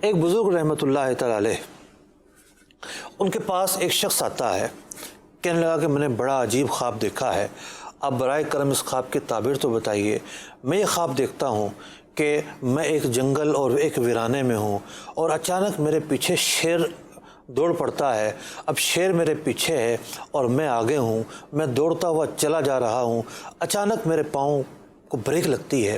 ایک بزرگ رحمۃ اللہ تعالی علیہ، ان کے پاس ایک شخص آتا ہے، کہنے لگا کہ میں نے بڑا عجیب خواب دیکھا ہے، آپ برائے کرم اس خواب کی تعبیر تو بتائیے۔ میں یہ خواب دیکھتا ہوں کہ میں ایک جنگل اور ایک ویرانے میں ہوں اور اچانک میرے پیچھے شیر دوڑ پڑتا ہے۔ اب شیر میرے پیچھے ہے اور میں آگے ہوں، میں دوڑتا ہوا چلا جا رہا ہوں، اچانک میرے پاؤں کو بریک لگتی ہے،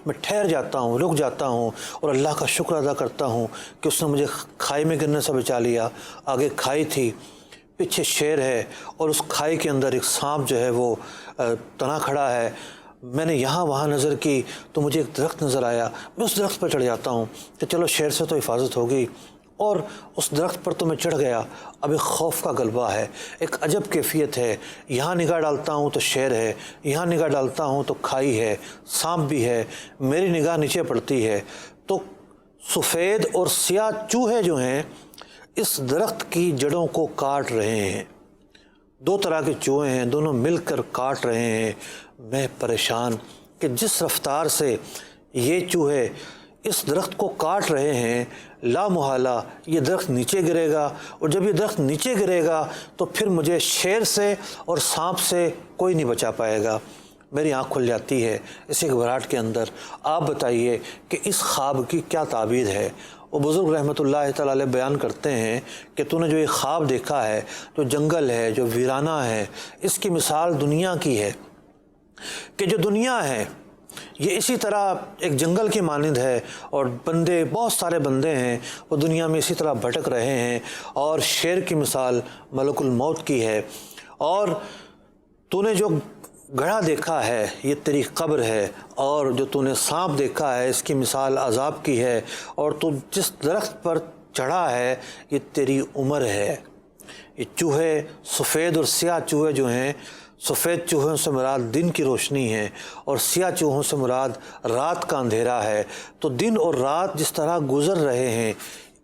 میں ٹھہر جاتا ہوں، رک جاتا ہوں اور اللہ کا شکر ادا کرتا ہوں کہ اس نے مجھے کھائی میں گرنے سے بچا لیا۔ آگے کھائی تھی، پیچھے شیر ہے اور اس کھائی کے اندر ایک سانپ جو ہے وہ تنا کھڑا ہے۔ میں نے یہاں وہاں نظر کی تو مجھے ایک درخت نظر آیا، میں اس درخت پر چڑھ جاتا ہوں کہ چلو شیر سے تو حفاظت ہوگی، اور اس درخت پر تو میں چڑھ گیا۔ اب ایک خوف کا غلبہ ہے، ایک عجب کیفیت ہے، یہاں نگاہ ڈالتا ہوں تو شیر ہے، یہاں نگاہ ڈالتا ہوں تو کھائی ہے، سانپ بھی ہے، میری نگاہ نیچے پڑتی ہے تو سفید اور سیاہ چوہے جو ہیں اس درخت کی جڑوں کو کاٹ رہے ہیں۔ دو طرح کے چوہے ہیں، دونوں مل کر کاٹ رہے ہیں۔ میں پریشان کہ جس رفتار سے یہ چوہے اس درخت کو کاٹ رہے ہیں، لا محالہ یہ درخت نیچے گرے گا، اور جب یہ درخت نیچے گرے گا تو پھر مجھے شیر سے اور سانپ سے کوئی نہیں بچا پائے گا۔ میری آنکھ کھل جاتی ہے اسی گھبراہٹ کے اندر۔ آپ بتائیے کہ اس خواب کی کیا تعبیر ہے؟ وہ بزرگ رحمۃ اللہ تعالی علیہ بیان کرتے ہیں کہ تو نے جو یہ خواب دیکھا ہے، جو جنگل ہے، جو ویرانہ ہے، اس کی مثال دنیا کی ہے کہ جو دنیا ہے یہ اسی طرح ایک جنگل کی مانند ہے، اور بندے، بہت سارے بندے ہیں، وہ دنیا میں اسی طرح بھٹک رہے ہیں، اور شیر کی مثال ملک الموت کی ہے، اور تو نے جو گڑھا دیکھا ہے یہ تیری قبر ہے، اور جو تو نے سانپ دیکھا ہے اس کی مثال عذاب کی ہے، اور تو جس درخت پر چڑھا ہے یہ تیری عمر ہے۔ یہ چوہے، سفید اور سیاہ چوہے جو ہیں، سفید چوہوں سے مراد دن کی روشنی ہے اور سیاہ چوہوں سے مراد رات کا اندھیرا ہے۔ تو دن اور رات جس طرح گزر رہے ہیں،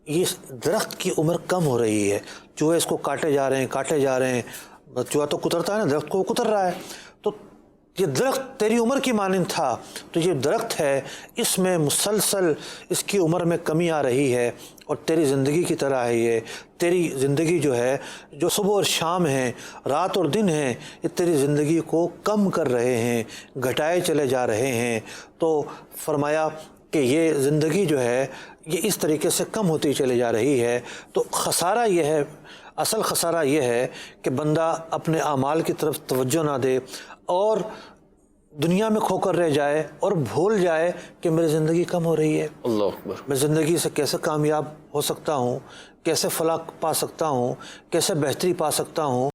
یہ درخت کی عمر کم ہو رہی ہے، چوہے اس کو کاٹے جا رہے ہیں، کاٹے جا رہے ہیں۔ چوہا تو کترتا ہے نا، درخت کو کتر رہا ہے، تو یہ درخت تیری عمر کی مانند تھا، تو یہ درخت ہے، اس میں مسلسل اس کی عمر میں کمی آ رہی ہے، اور تیری زندگی کی طرح ہے یہ۔ تیری زندگی جو ہے، جو صبح اور شام ہے، رات اور دن ہے، یہ تیری زندگی کو کم کر رہے ہیں، گھٹائے چلے جا رہے ہیں۔ تو فرمایا کہ یہ زندگی جو ہے یہ اس طریقے سے کم ہوتی چلی جا رہی ہے۔ تو خسارہ یہ ہے، اصل خسارہ یہ ہے کہ بندہ اپنے اعمال کی طرف توجہ نہ دے اور دنیا میں کھو کر رہ جائے اور بھول جائے کہ میری زندگی کم ہو رہی ہے۔ اللہ اکبر۔ میں زندگی سے کیسے کامیاب ہو سکتا ہوں، کیسے فلاح پا سکتا ہوں، کیسے بہتری پا سکتا ہوں۔